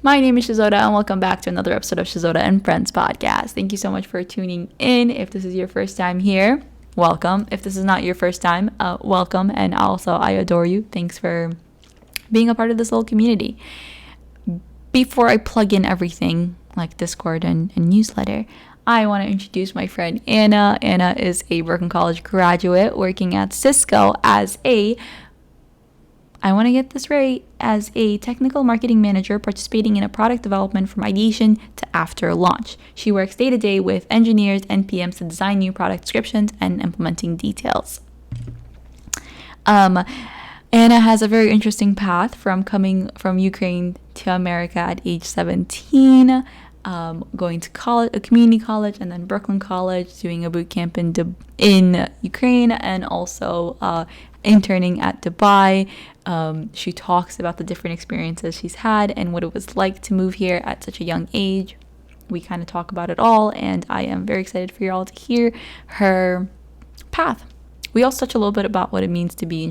My name is Shizoda, and welcome back to another episode of Shizoda and Friends podcast. Thank you so much for tuning in. If this is your first time here, welcome. If this is not your first time, welcome. And also, I adore you. Thanks for being a part of this little community. Before I plug in everything like Discord and newsletter, I want to introduce my friend Anna. Anna is a Brooklyn College graduate working at Cisco as a technical marketing manager participating in a product development from ideation to after launch. She works day to day with engineers and PMs to design new product descriptions and implementing details. Anna has a very interesting path from coming from Ukraine to America at age 17, going to college, a community college, and then Brooklyn College, doing a boot camp in Ukraine, and also interning at Dubai. She talks about the different experiences she's had and what it was like to move here at such a young age. We kind of talk about it all, and I am very excited for you all to hear her path. We also touch a little bit about what it means to be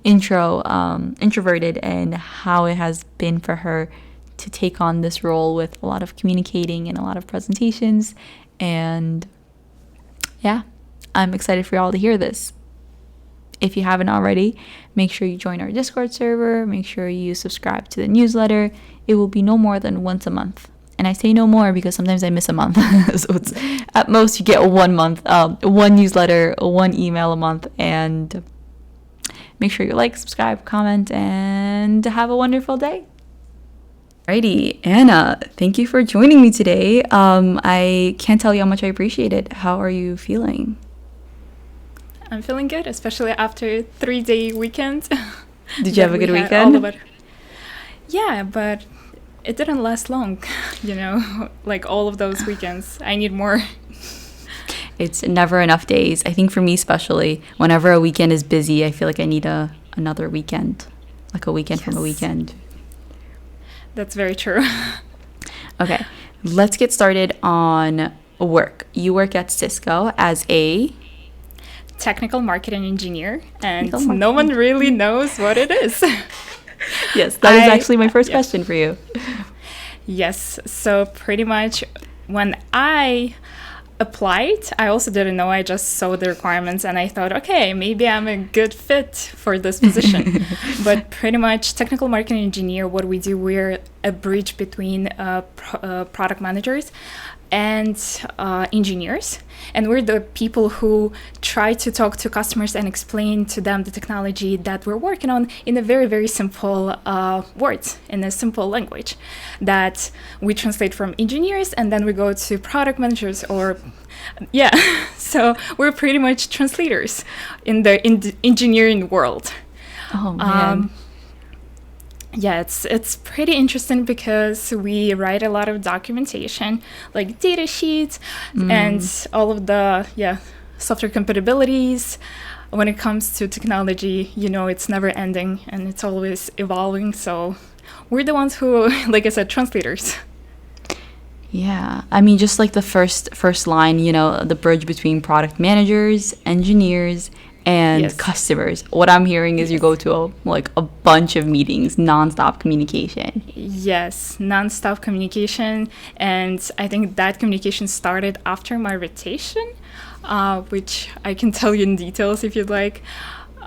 introverted and how it has been for her to take on this role with a lot of communicating and a lot of presentations. And yeah, I'm excited for you all to hear this. If you haven't already, make sure you join our Discord server. Make sure you subscribe to the newsletter. It will be no more than once a month. And I say no more because sometimes I miss a month. So it's at most you get 1 month, one newsletter, one email a month. And make sure you like, subscribe, comment, and have a wonderful day. Alrighty, Anna, thank you for joining me today. I can't tell you how much I appreciate it. How are you feeling? I'm feeling good, especially after a 3-day weekend. Did you have a good weekend? Yeah, but it didn't last long, like all of those weekends. I need more. It's never enough days. I think for me especially, whenever a weekend is busy, I feel like I need another weekend, like a weekend from a weekend. That's very true. Okay, let's get started on work. You work at Cisco as a technical marketing engineer, and no one really knows what it is. Yes, that is actually my first question for you. Yes, so pretty much when I applied, I also didn't know. I just saw the requirements and I thought, okay, maybe I'm a good fit for this position. But pretty much technical marketing engineer, what we do, we're a bridge between product managers and engineers, and we're the people who try to talk to customers and explain to them the technology that we're working on in a very, very simple words, in a simple language that we translate from engineers, and then we go to product managers so we're pretty much translators in the engineering world. Oh man. Yeah, it's pretty interesting because we write a lot of documentation, like data sheets and all of the software compatibilities. When it comes to technology, it's never ending and it's always evolving. So we're the ones who, like I said, translators. Yeah, I mean, just like the first line, the bridge between product managers, engineers, and customers. What I'm hearing is you go to a bunch of meetings, nonstop communication. Yes, nonstop communication. And I think that communication started after my rotation, which I can tell you in details if you'd like.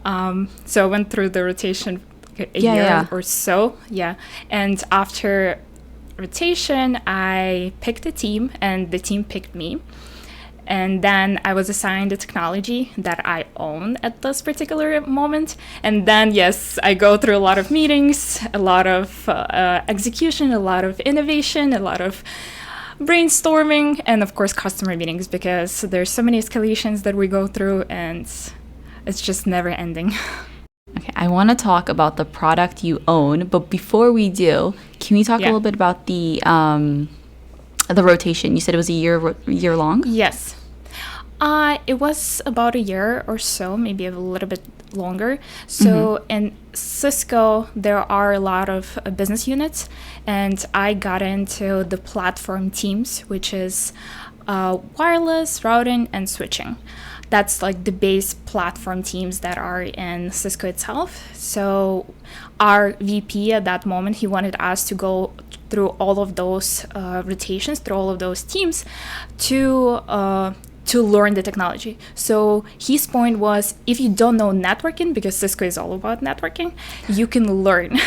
So I went through the rotation a year or so. Yeah. And after rotation, I picked a team and the team picked me. And then I was assigned a technology that I own at this particular moment. And then, yes, I go through a lot of meetings, a lot of execution, a lot of innovation, a lot of brainstorming, and of course, customer meetings, because there's so many escalations that we go through and it's just never ending. Okay, I want to talk about the product you own, but before we do, can we talk a little bit about the rotation? You said it was a year long? Yes. It was about a year or so, maybe a little bit longer. So in Cisco, there are a lot of business units, and I got into the platform teams, which is wireless, routing, and switching. That's like the base platform teams that are in Cisco itself. So our VP at that moment, he wanted us to go through all of those rotations, through all of those teams, to learn the technology. So his point was, if you don't know networking, because Cisco is all about networking, you can learn.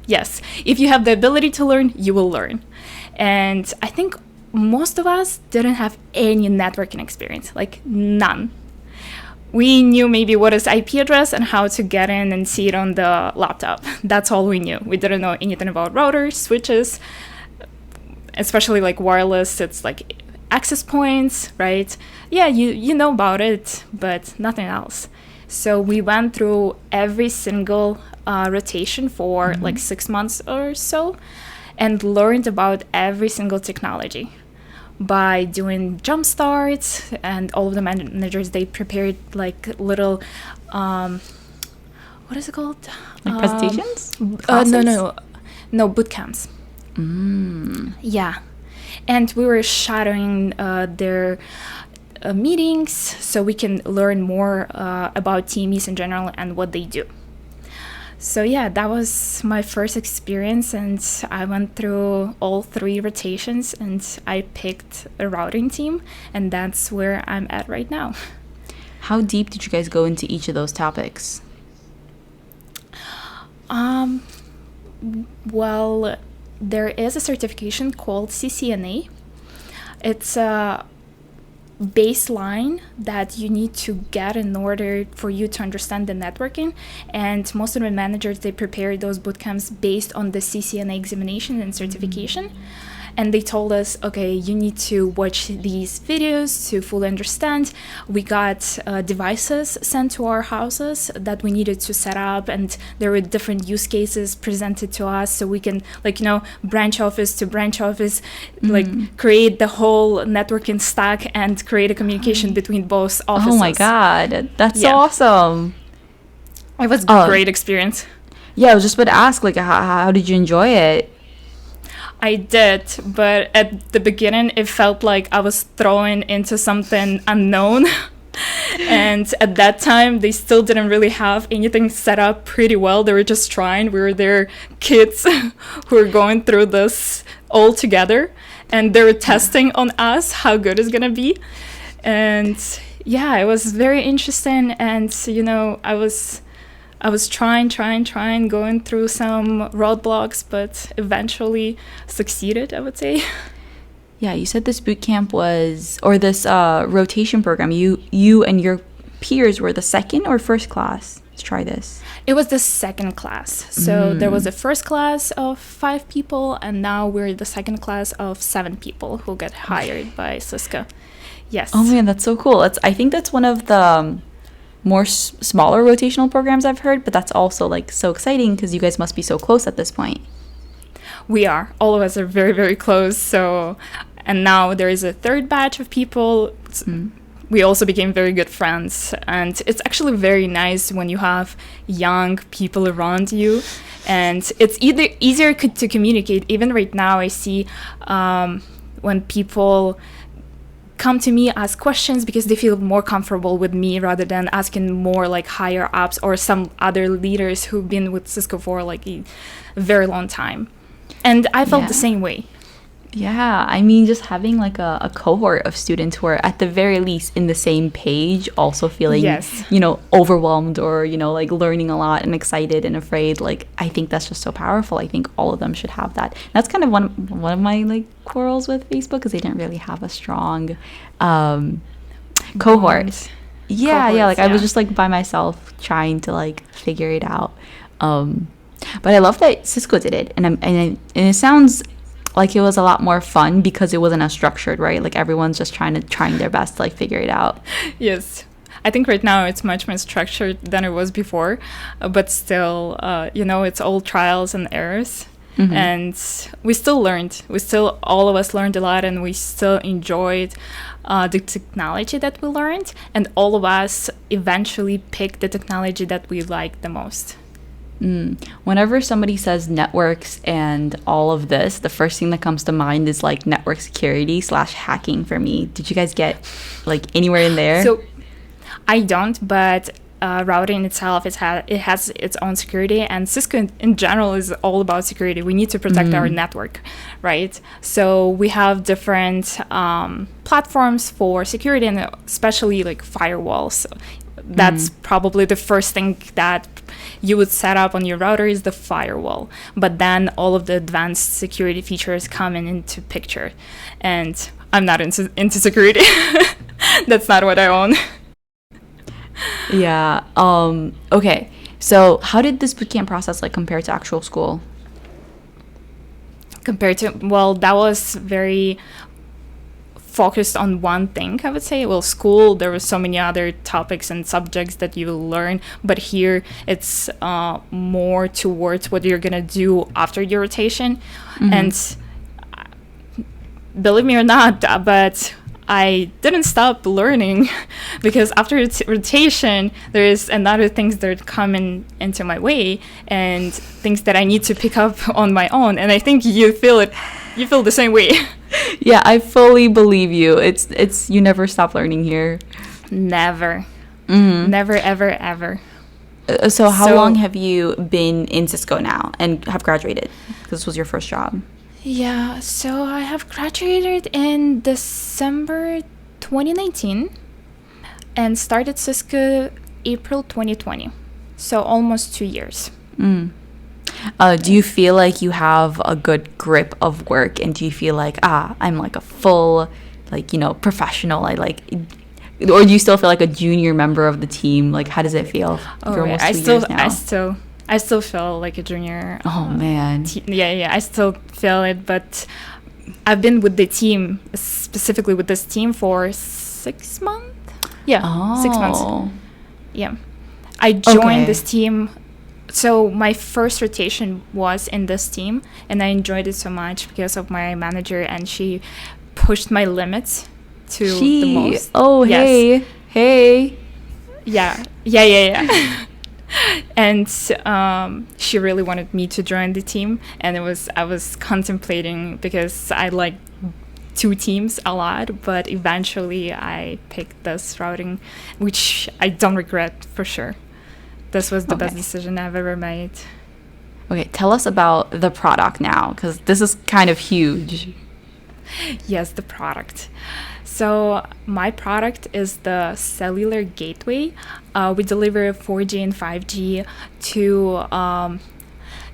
Yes, if you have the ability to learn, you will learn. And I think most of us didn't have any networking experience, like none. We knew maybe what is IP address and how to get in and see it on the laptop. That's all we knew. We didn't know anything about routers, switches, especially like wireless. It's like access points, right? Yeah, you know about it, but nothing else. So we went through every single rotation for like 6 months or so and learned about every single technology by doing jump starts. And all of the managers, they prepared like little what is it called, like presentations, no boot camps. Yeah, and we were shadowing their meetings so we can learn more about TMEs in general and what they do. So yeah, that was my first experience, and I went through all 3 rotations, and I picked a routing team, and that's where I'm at right now. How deep did you guys go into each of those topics? Well, there is a certification called CCNA. It's a baseline that you need to get in order for you to understand the networking, and most of the managers, they prepare those bootcamps based on the CCNA examination and certification. And they told us, okay, you need to watch these videos to fully understand. We got devices sent to our houses that we needed to set up, and there were different use cases presented to us, so we can, like, branch office to branch office, like create the whole networking stack and create a communication between both offices. Oh my God, that's so awesome. It was a great experience. Yeah, I was just about to ask, like, how did you enjoy it? I did, but at the beginning, it felt like I was thrown into something unknown. And at that time, they still didn't really have anything set up pretty well. They were just trying. We were their kids who were going through this all together. And they were testing on us how good it's going to be. And yeah, it was very interesting. And, I was trying, going through some roadblocks, but eventually succeeded, I would say. Yeah, you said this boot camp was, or this rotation program, you and your peers were the second or first class to try this? It was the second class. So there was a first class of 5 people, and now we're the second class of 7 people who get hired by Cisco. Yes. Oh man, that's so cool. I think that's one of the more smaller rotational programs I've heard, but that's also like so exciting because you guys must be so close at this point. We are. All of us are very, very close. So, and now there is a third batch of people. We also became very good friends, and it's actually very nice when you have young people around you, and it's either easier to communicate. Even right now, I see when people come to me, ask questions, because they feel more comfortable with me rather than asking more like higher ups or some other leaders who've been with Cisco for like a very long time. And I felt the same way. Yeah, I mean, just having like a cohort of students who are at the very least in the same page, also feeling, overwhelmed or, like learning a lot and excited and afraid. Like, I think that's just so powerful. I think all of them should have that. And that's kind of one of my like quarrels with Facebook, because they didn't really have a strong cohort. Yeah, like I was just like by myself trying to like figure it out. But I love that Cisco did it, and it sounds like it was a lot more fun because it wasn't as structured, right? Like everyone's just trying their best to like figure it out. Yes, I think right now it's much more structured than it was before, but still, it's all trials and errors. And we still learned. All of us learned a lot, and we still enjoyed the technology that we learned, and all of us eventually picked the technology that we liked the most. Whenever somebody says networks and all of this, the first thing that comes to mind is like network security / hacking for me. Did you guys get like anywhere in there? So I don't, but routing itself, it has its own security, and Cisco in general is all about security. We need to protect our network, right? So we have different platforms for security, and especially like firewalls. That's probably the first thing that you would set up on your router is the firewall. But then all of the advanced security features come into picture. And I'm not into security. That's not what I own. Yeah. Okay. So how did this bootcamp process like compare to actual school? Well, that was very focused on one thing, I would say. Well, school, there were so many other topics and subjects that you will learn, but here it's more towards what you're gonna do after your rotation. And believe me or not, but I didn't stop learning because after rotation, there's another things that come into my way and things that I need to pick up on my own. And I think you feel the same way. Yeah, I fully believe you. It's you never stop learning here. Never. Never, ever, ever. So how long have you been in Cisco now and have graduated? This was your first job. Yeah, so I have graduated in December 2019 and started Cisco April 2020. So almost 2 years. Do you feel like you have a good grip of work, and do you feel like I'm like a full professional? Or do you still feel like a junior member of the team? Like, how does it feel? I still feel like a junior. Oh man. I still feel it, but I've been with the team, specifically with this team, for 6 months. Yeah, 6 months. Yeah, I joined this team. So my first rotation was in this team, and I enjoyed it so much because of my manager, and she pushed my limits to the most. Oh, yes. Hey. Yeah. And she really wanted me to join the team, and I was contemplating because I like 2 teams a lot, but eventually I picked this routing, which I don't regret for sure. This was the best decision I've ever made. Okay, tell us about the product now, because this is kind of huge. Yes, the product. So my product is the cellular gateway. We deliver 4G and 5G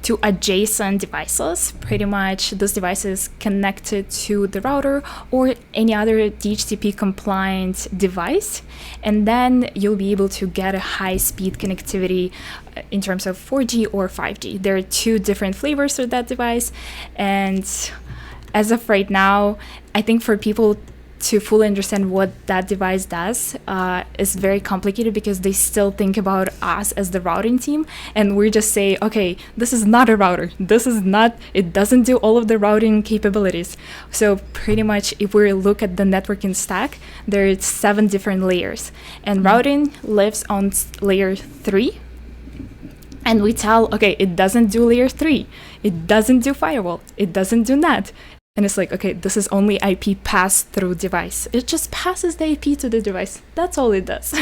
to adjacent devices. Pretty much those devices connected to the router or any other DHCP compliant device, and then you'll be able to get a high-speed connectivity in terms of 4G or 5G. There are 2 different flavors of that device, and as of right now, I think for people to fully understand what that device does is very complicated because they still think about us as the routing team, and we just say, okay, this is not a router. It doesn't do all of the routing capabilities. So pretty much if we look at the networking stack, there are 7 different layers, and routing lives on layer 3. And we tell, okay, it doesn't do layer 3. It doesn't do firewall. It doesn't do NAT. And it's like, okay, this is only IP pass-through device. It just passes the IP to the device. That's all it does.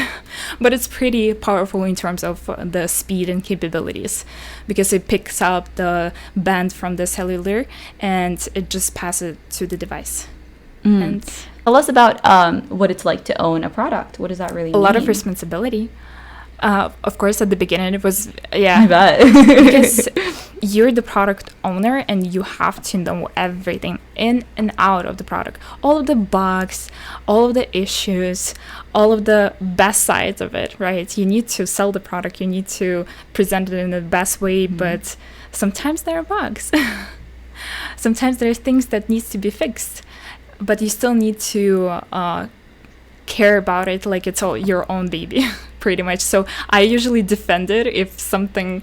But it's pretty powerful in terms of the speed and capabilities because it picks up the band from the cellular and it just passes it to the device. And tell us about what it's like to own a product. What does that really mean? A lot of responsibility. Of course, at the beginning, it was, I bet. because you're the product owner and you have to know everything in and out of the product. All of the bugs, all of the issues, all of the best sides of it, right? You need to sell the product. You need to present it in the best way, but sometimes there are bugs. Sometimes there are things that needs to be fixed, but you still need to care about it like it's all your own baby. Pretty much. So I usually defend it if someone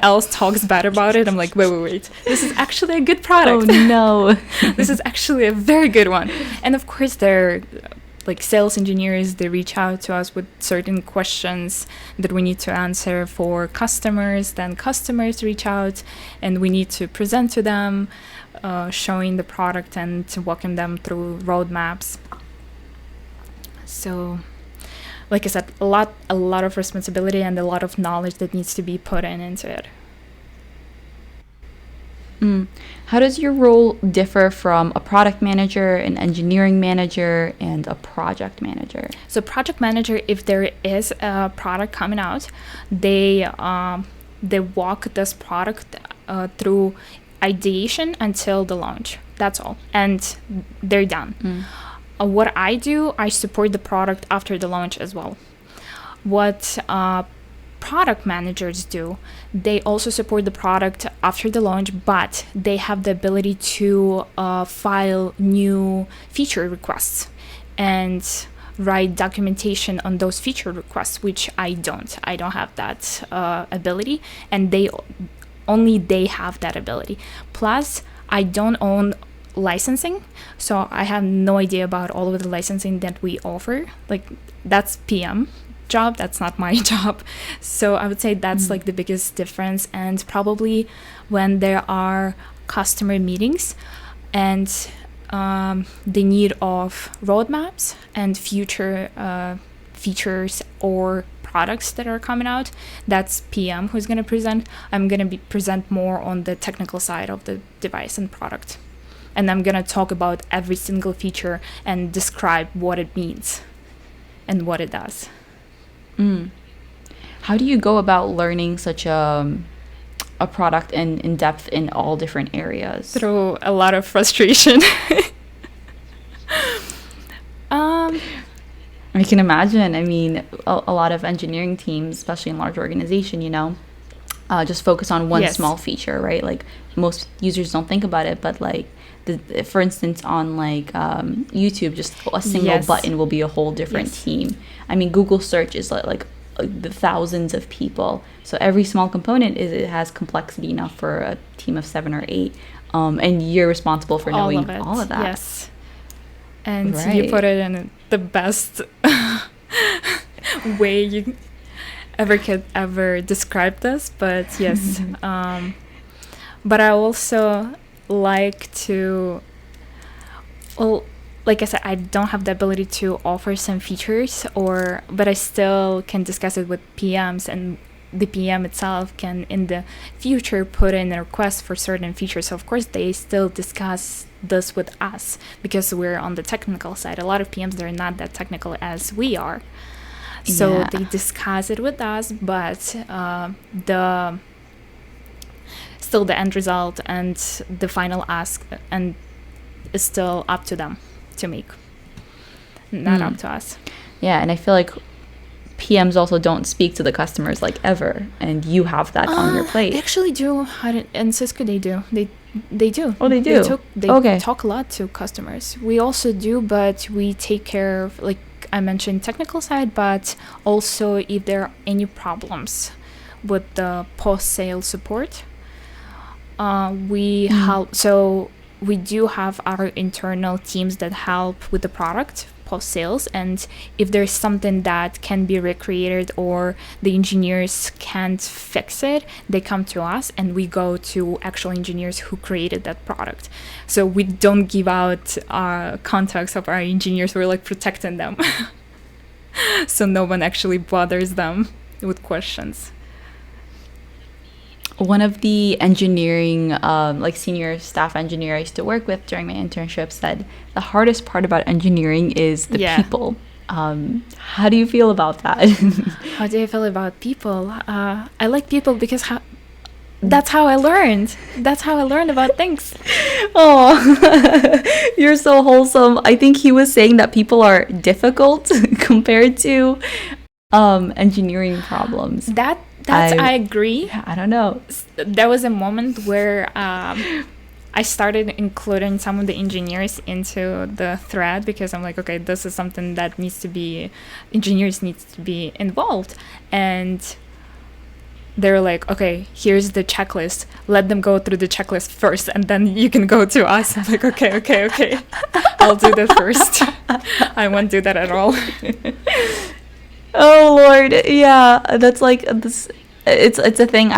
else talks bad about it. I'm like, wait. This is actually a good product. Oh no. This is actually a very good one. And of course, they're like sales engineers. They reach out to us with certain questions that we need to answer for customers. Then customers reach out and we need to present to them, showing the product and to walking them through roadmaps. So like I said, a lot of responsibility and a lot of knowledge that needs to be put into it. How does your role differ from a product manager, an engineering manager, and a project manager? So project manager, if there is a product coming out, they walk this product through ideation until the launch. That's all, and they're done. What I do, I support the product after the launch as well. What product managers do, they also support the product after the launch, but they have the ability to file new feature requests and write documentation on those feature requests, which I don't have that ability, and they have that ability. Plus, I don't own licensing, so I have no idea about all of the licensing that we offer. Like, that's PM job, that's not my job. So I would say that's like the biggest difference. And probably when there are customer meetings and the need of roadmaps and future features or products that are coming out, that's PM who's going to present. I'm going to present more on the technical side of the device and product, and I'm going to talk about every single feature and describe what it means and what it does. How do you go about learning such a product in depth in all different areas? Through a lot of frustration. I can imagine. I mean, a lot of engineering teams, especially in large organization, just focus on one small feature, right? Like, most users don't think about it, but like, for instance, on like YouTube, just a single button will be a whole different team. I mean, Google search is like the thousands of people, so every small component it has complexity enough for a team of 7 or 8, and you're responble for knowing all of that. Yes, and you put it in the best way you could ever describe this. But yes, but I also like to, well, like I said, I don't have the ability to offer some features, but I still can discuss it with PMs, and the PM itself can in the future put in a request for certain features. So of course they still discuss this with us because we're on the technical side. A lot of PMs, they're not that technical as we are, so they discuss it with us, but still the end result and the final ask and is still up to them to make, not up to us. Yeah, and I feel like PMs also don't speak to the customers like ever, and you have that on your plate. They actually do. In Cisco they do. They do. Oh, they do? They talk a lot to customers. We also do, but we take care of, like I mentioned, technical side, but also if there are any problems with the post-sale support, we help. So we do have our internal teams that help with the product post-sales, and if there's something that can be recreated or the engineers can't fix it, they come to us and we go to actual engineers who created that product. So we don't give out contacts of our engineers. We're like protecting them so no one actually bothers them with questions. One of the engineering, like senior staff engineer I used to work with during my internship said the hardest part about engineering is the people. How do you feel about that? How do I feel about people? I like people because that's how I learned. That's how I learned about things. Oh, you're so wholesome. I think he was saying that people are difficult compared to engineering problems. I agree. I don't know. There was a moment where I started including some of the engineers into the thread because I'm like, okay, this is something that engineers need to be involved. And they're like, okay, here's the checklist. Let them go through the checklist first, and then you can go to us. I'm like, okay. I'll do that first. I won't do that at all. Oh Lord, yeah, that's like this. It's a thing.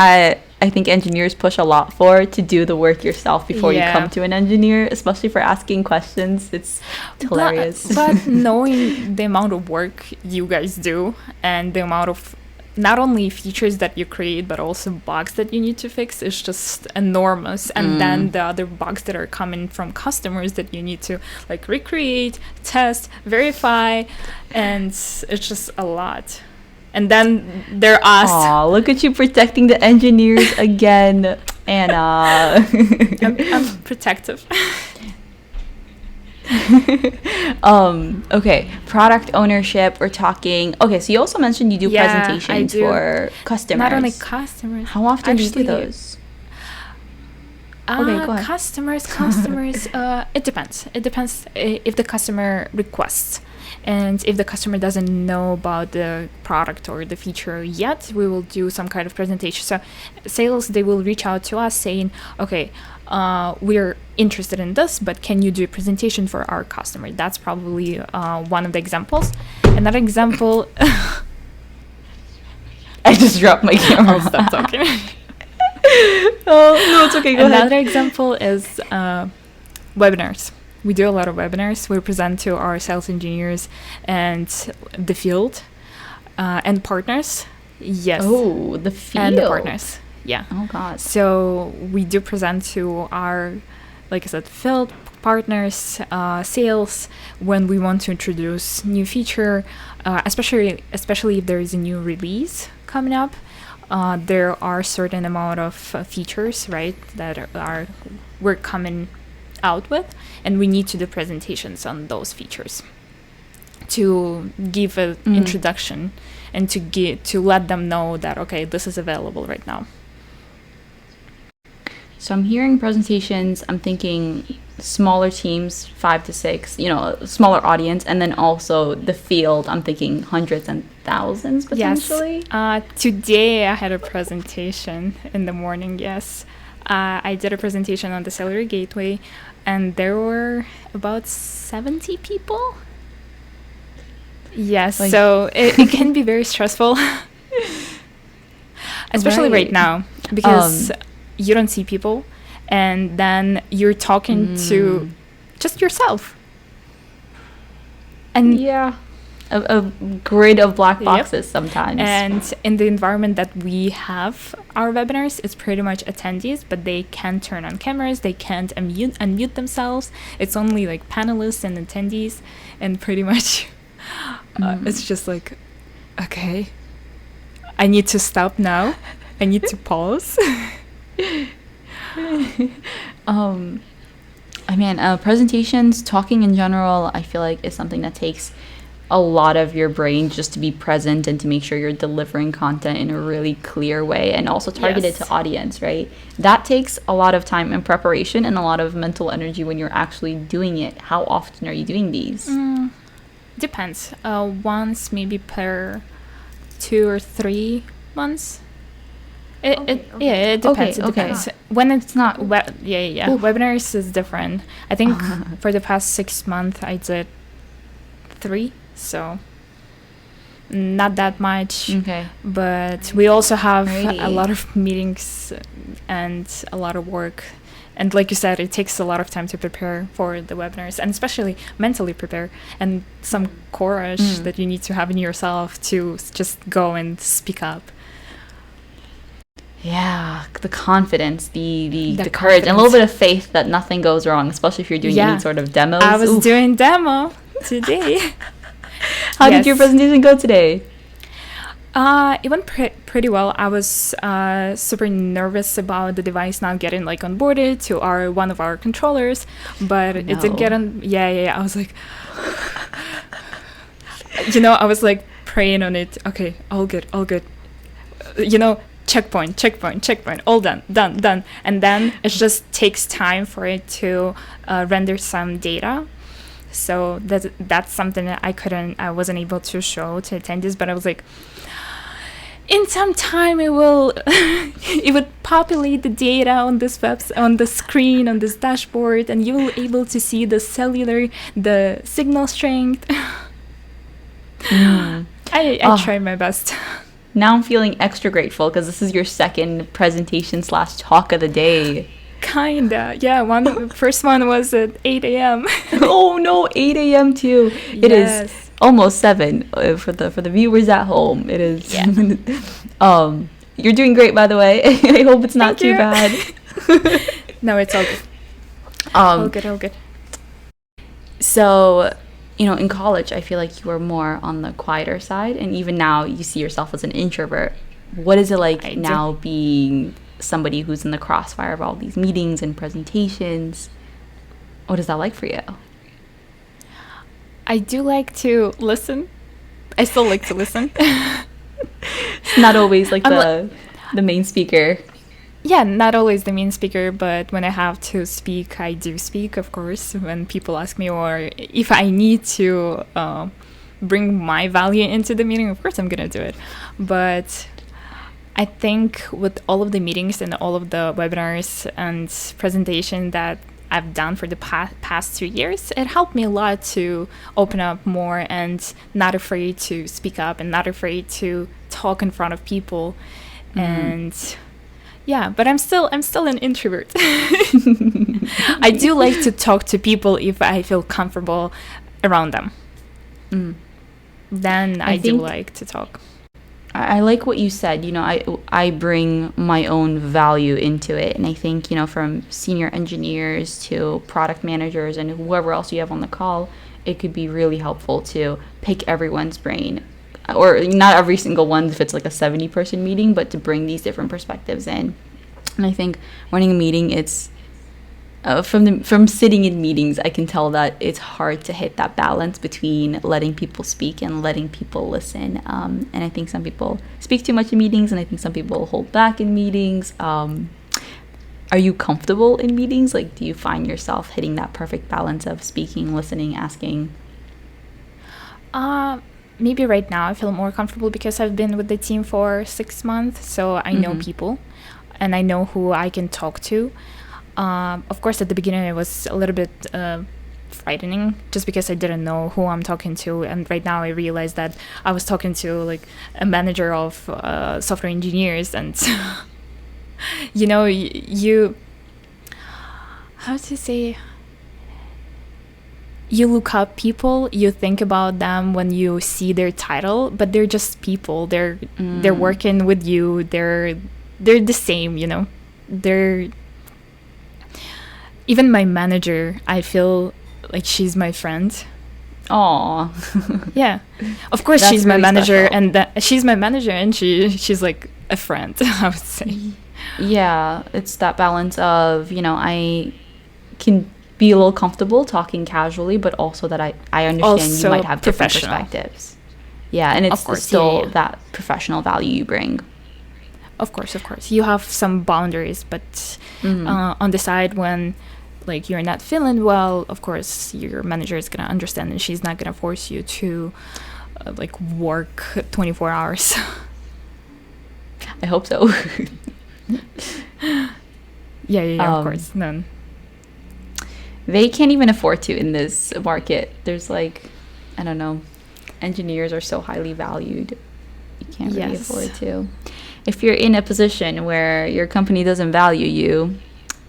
I think engineers push a lot for, to do the work yourself before you Yeah. come to an engineer, especially for asking questions. It's hilarious. But knowing the amount of work you guys do and the amount of not only features that you create, but also bugs that you need to fix is just enormous. And then the other bugs that are coming from customers that you need to like recreate, test, verify, and it's just a lot. And then they're asked. Aw, look at you protecting the engineers again, Anna. I'm protective. Okay, product ownership, we're talking. Okay, so you also mentioned you do Yeah, I presentations do. for customers. Not only customers. How often do you Actually, do those? Okay, go ahead. Customers. It depends. It depends if the customer requests. And if the customer doesn't know about the product or the feature yet, we will do some kind of presentation. So sales, they will reach out to us saying, okay, we're interested in this, but can you do a presentation for our customer? That's probably one of the examples. Another example... I just dropped my camera. I'll stop talking. Oh, no, it's okay. Go Another ahead. example is webinars. We do a lot of webinars. We present to our sales engineers and the field and partners. Yes. Oh, the field. And the partners. Yeah. Oh, God. So we do present to our, like I said, field partners, sales, when we want to introduce new feature, especially if there is a new release coming up. There are certain amount of features, right, that we're coming out with, and we need to do presentations on those features to give an introduction and to let them know that, okay, this is available right now. So I'm hearing presentations, I'm thinking smaller teams, 5 to 6, smaller audience, and then also the field, I'm thinking hundreds and thousands potentially. Yes. Today I had a presentation in the morning, yes. I did a presentation on the salary gateway, and there were about 70 people. Yes, so it can be very stressful, especially right now, because you don't see people, and then you're talking to just yourself. And yeah, a grid of black boxes sometimes. And in the environment that we have our webinars, it's pretty much attendees, but they can't turn on cameras, they can't unmute themselves. It's only like panelists and attendees, and pretty much it's just like, okay, I need to stop now. I need to pause. Presentations, talking in general, I feel like is something that takes a lot of your brain just to be present and to make sure you're delivering content in a really clear way and also targeted to audience, right? That takes a lot of time and preparation and a lot of mental energy when you're actually doing it. How often are you doing these? Depends. Once maybe per 2 or 3 months. It depends. It depends. When it's not webinars is different. I think for the past 6 months I did 3, so not that much. Okay. But we also have a lot of meetings and a lot of work. And like you said, it takes a lot of time to prepare for the webinars, and especially mentally prepare, and some courage that you need to have in yourself to just go and speak up. Yeah, the confidence, the courage, and a little bit of faith that nothing goes wrong, especially if you're doing any sort of demos. I was doing demo today. How did your presentation go today? It went pretty well. I was super nervous about the device not getting like onboarded to one of our controllers, but it did get on. Yeah. I was like, I was like praying on it. Okay, all good. Checkpoint, all done. And then it just takes time for it to render some data. So that's something that I wasn't able to show to attendees, but I was like, in some time it would populate the data on this on the screen, on this dashboard, and you will be able to see the signal strength. I tried my best. now I'm feeling extra grateful because this is your second presentation / talk of the day. Kinda. Yeah, first one was at 8 a.m. Oh no, 8 a.m. too. It Yes. is almost 7 for the viewers at home. It is. Yeah. You're doing great, by the way. I hope it's not Thank too you. bad. No, it's all good. All good. So, in college, I feel like you were more on the quieter side, and even now you see yourself as an introvert. What is it like now being somebody who's in the crossfire of all these meetings and presentations? What is that like for you? I do like to listen. I still like to listen. It's not always like the main speaker. Yeah, not always the main speaker, but when I have to speak, I do speak, of course, when people ask me, or if I need to bring my value into the meeting, of course I'm going to do it. But I think with all of the meetings and all of the webinars and presentation that I've done for the past 2 years, it helped me a lot to open up more and not afraid to speak up and not afraid to talk in front of people. Mm-hmm. And yeah, but I'm still an introvert. I do like to talk to people if I feel comfortable around them. Then I do like to talk. I like what you said. I bring my own value into it. And I think, from senior engineers to product managers and whoever else you have on the call, it could be really helpful to pick everyone's brain. Or not every single one if it's like a 70-person meeting, but to bring these different perspectives in. And I think running a meeting, it's from sitting in meetings, I can tell that it's hard to hit that balance between letting people speak and letting people listen. And I think some people speak too much in meetings, and I think some people hold back in meetings. Are you comfortable in meetings? Like, do you find yourself hitting that perfect balance of speaking, listening, asking? Maybe right now I feel more comfortable because I've been with the team for 6 months, so I know people and I know who I can talk to. Of course, at the beginning it was a little bit frightening just because I didn't know who I'm talking to, and right now I realize that I was talking to like a manager of software engineers, and you how to say, you look up people, you think about them when you see their title, but they're just people. They're working with you. They're the same, They're even my manager. I feel like she's my friend. Aw. Yeah, of course she's my manager, and she's my manager, and she's like a friend. I would say. Yeah, it's that balance of I can be a little comfortable talking casually, but also that I understand also you might have different perspectives. Yeah, and it's still that professional value you bring. Of course. You have some boundaries, but on the side when like you're not feeling well, of course your manager is gonna understand, and she's not gonna force you to like work 24 hours. I hope so. Yeah, of course. None. They can't even afford to in this market. There's like, I don't know, engineers are so highly valued. You can't really afford to. If you're in a position where your company doesn't value you,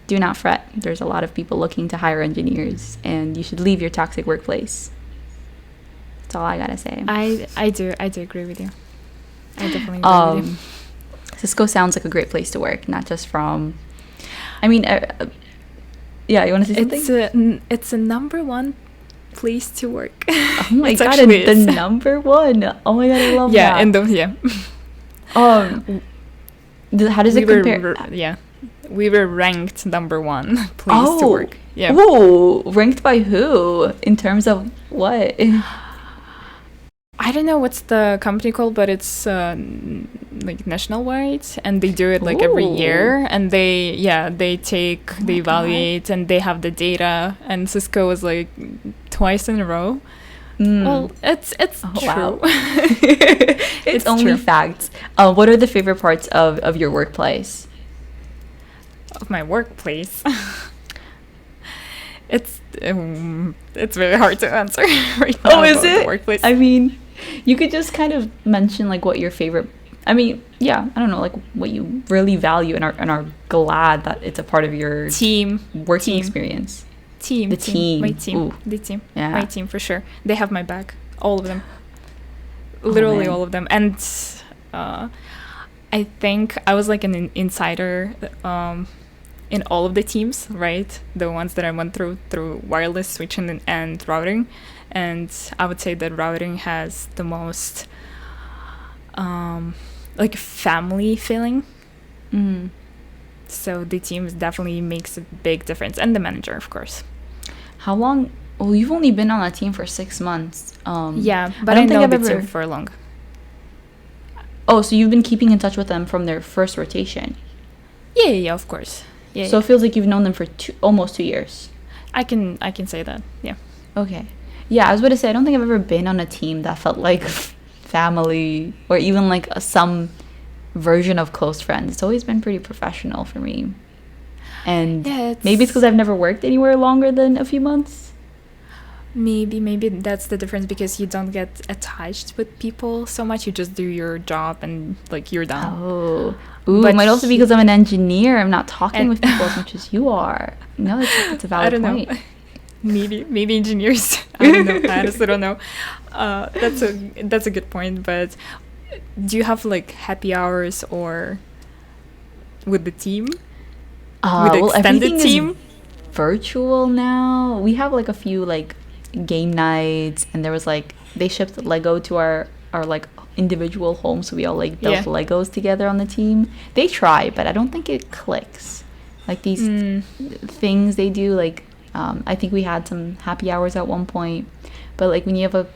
do not fret. There's a lot of people looking to hire engineers, and you should leave your toxic workplace. That's all I gotta say. I do agree with you. I definitely agree with you. Cisco sounds like a great place to work, not just from, yeah, you want to say something? It's a number one place to work. Oh my god, the number one. Oh my god, I love that. How does it compare? We were ranked number one place to work. Yeah. Ooh, ranked by who? In terms of what? I don't know what's the company called, but it's like national-wide, and they do it like every year, and they evaluate, and they have the data, and Cisco was like twice in a row. Well, it's true. Wow. It's only true. Facts. What are the favorite parts of your workplace? Of my workplace? It's very hard to answer right now. Oh, is it? Workplace. I mean, you could just kind of mention like what your favorite I mean, yeah, I don't know, like what you really value and are glad that it's a part of your working experience. The team. My team. Ooh. The team. Yeah. My team, for sure. They have my back. All of them. Literally all of them. And I think I was like an insider in all of the teams, right? The ones that I went through wireless switching and routing. And I would say that routing has the most like family feeling. So the team definitely makes a big difference. And the manager, of course. How long? Well, you've only been on that team for 6 months. Yeah, but I know the team for long. Oh, so you've been keeping in touch with them from their first rotation? Yeah, of course. Yeah. So it feels like you've known them for almost 2 years. I can say that. Yeah. Okay. Yeah, I was about to say, I don't think I've ever been on a team that felt like family or even like some version of close friends. It's always been pretty professional for me. And maybe it's because I've never worked anywhere longer than a few months. Maybe that's the difference, because you don't get attached with people so much. You just do your job and like you're done. Oh, but it might also be because I'm an engineer. I'm not talking with people as much as you are. No, it's a valid point. Know. Maybe engineers. I don't know. I honestly don't know. That's a good point. But do you have like happy hours or with the team? With the extended team? Is virtual now. We have like a few like game nights, and there was like they shipped Lego to our like individual homes, so we all like built Legos together on the team. They try, but I don't think it clicks. Like these things they do, like I think we had some happy hours at one point, but like when you have a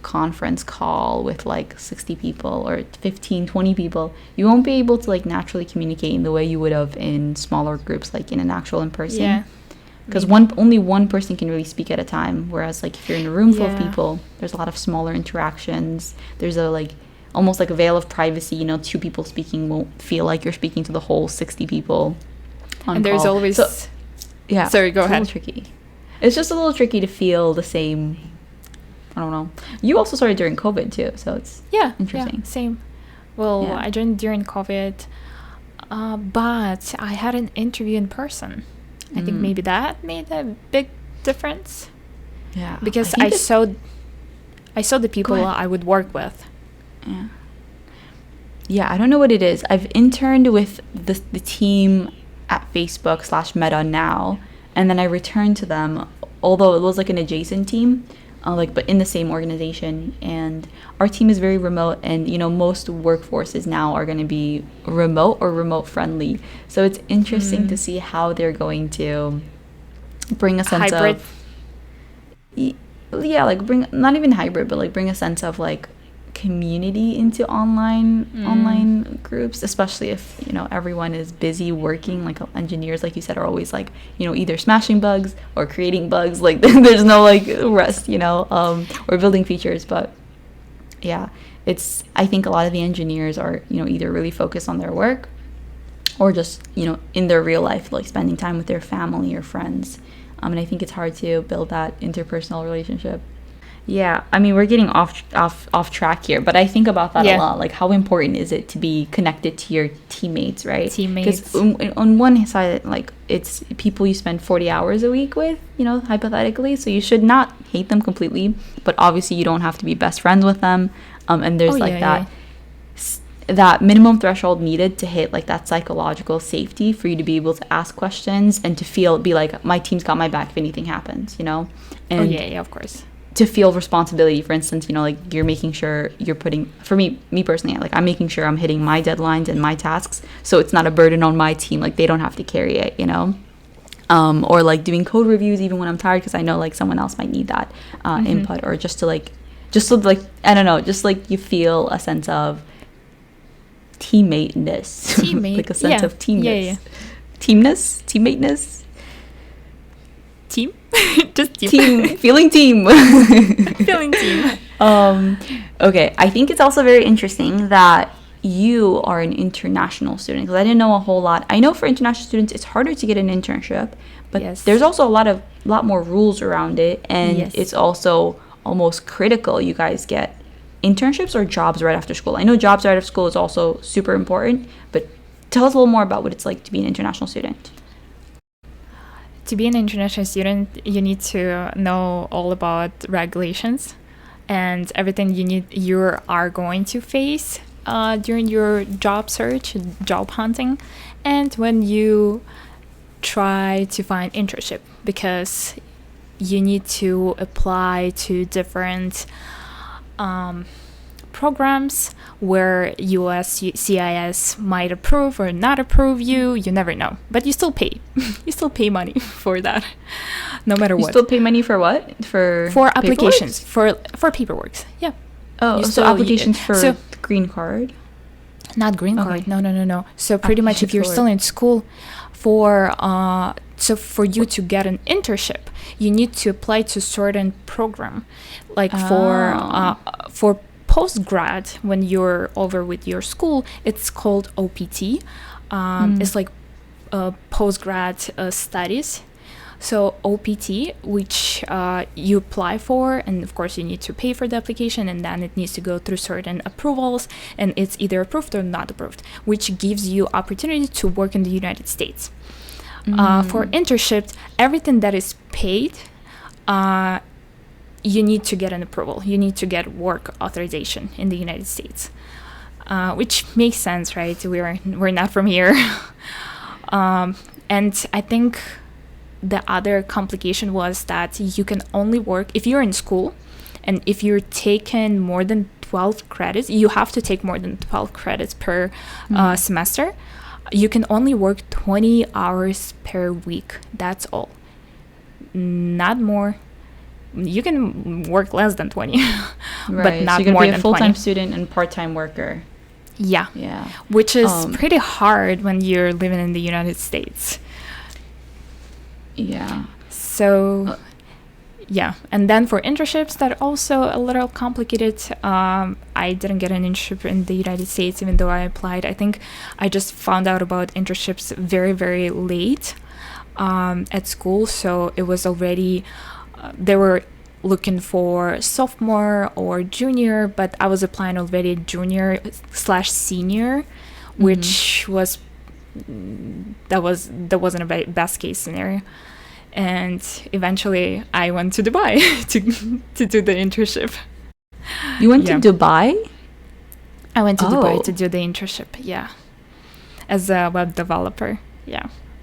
conference call with like 60 people or 15, 20 people, you won't be able to like naturally communicate in the way you would have in smaller groups, like in an actual in-person. Yeah. Because only one person can really speak at a time, whereas like if you're in a room full of people, there's a lot of smaller interactions. There's a like almost like a veil of privacy. 2 people speaking won't feel like you're speaking to the whole 60 people on and there's call. always yeah. Sorry, go ahead. It's a little tricky. It's just a little tricky to feel the same. I don't know. You also started during COVID too, so it's interesting. Yeah, same. Well, I joined during COVID, but I had an interview in person. I think maybe that made a big difference. Yeah. Because I saw the people I would work with. Yeah. Yeah, I don't know what it is. I've interned with the team at Facebook/Meta now, and then I returned to them, although it was like an adjacent team, but in the same organization. And our team is very remote, and most workforces now are going to be remote or remote friendly. So it's interesting to see how they're going to bring a sense hybrid. Like bring not even hybrid, but like bring a sense of like community into online groups, especially if everyone is busy working. Like engineers, like you said, are always like either smashing bugs or creating bugs. Like there's no like rest, or building features. But yeah, I think a lot of the engineers are either really focused on their work or just in their real life, like spending time with their family or friends. And I think it's hard to build that interpersonal relationship. Yeah, I mean, we're getting off track here, but I think about that a lot. Like, how important is it to be connected to your teammates, right? Teammates. Because on one side, like, it's people you spend 40 hours a week with, hypothetically. So you should not hate them completely, but obviously you don't have to be best friends with them. And there's that minimum threshold needed to hit like that psychological safety for you to be able to ask questions and to be like, my team's got my back if anything happens, And of course. To feel responsibility, for instance, like you're making sure you're putting, for me personally, like I'm making sure I'm hitting my deadlines and my tasks, so it's not a burden on my team, like they don't have to carry it, or like doing code reviews even when I'm tired, because I know like someone else might need that input, or just so I don't know, just like you feel a sense of teammateness, like a sense of teamness, teammateness. Team? Just team. Feeling team. Feeling team. Okay, I think it's also very interesting that you are an international student, because I didn't know a whole lot. I know for international students it's harder to get an internship, but there's also a lot more rules around it, and it's also almost critical you guys get internships or jobs right after school? I know jobs right after school is also super important, but tell us a little more about what it's like to be an international student. To be an international student, you need to know all about regulations and everything you are going to face during your job search, job hunting, and when you try to find internship, because you need to apply to different programs where USCIS might approve or not approve you. You never know, but you still pay. You still pay money for that, no matter what. You still pay money for what? For applications, for paperwork. Yeah. Oh, so applications for the green card? Not green card. No. So pretty much, if you're still in school, for you to get an internship, you need to apply to certain program, like for postgrad. When you're over with your school, it's called OPT. It's like postgrad studies. So OPT, which you apply for, and of course you need to pay for the application, and then it needs to go through certain approvals, and it's either approved or not approved, which gives you opportunity to work in the United States. For internships, everything that is paid, you need to get an approval. You need to get work authorization in the United States, which makes sense, right? We're not from here. And I think the other complication was that you can only work if you're in school, and if you're taking more than 12 credits, you have to take more than 12 credits per semester. You can only work 20 hours per week. That's all. Not more. You can work less than 20, but not so you're more be than a full-time 20. student and part-time worker. Yeah. Which is pretty hard when you're living in the United States. Yeah. So, yeah. And then for internships, that also a little complicated. I didn't get an internship in the United States, even though I applied. I think I just found out about internships very, very late at school. So it was already, they were looking for sophomore or junior, but I was applying already junior/senior, which was that wasn't a best case scenario. And eventually I went to Dubai to do the internship. You went to Dubai? I went to Dubai to do the internship, as a web developer.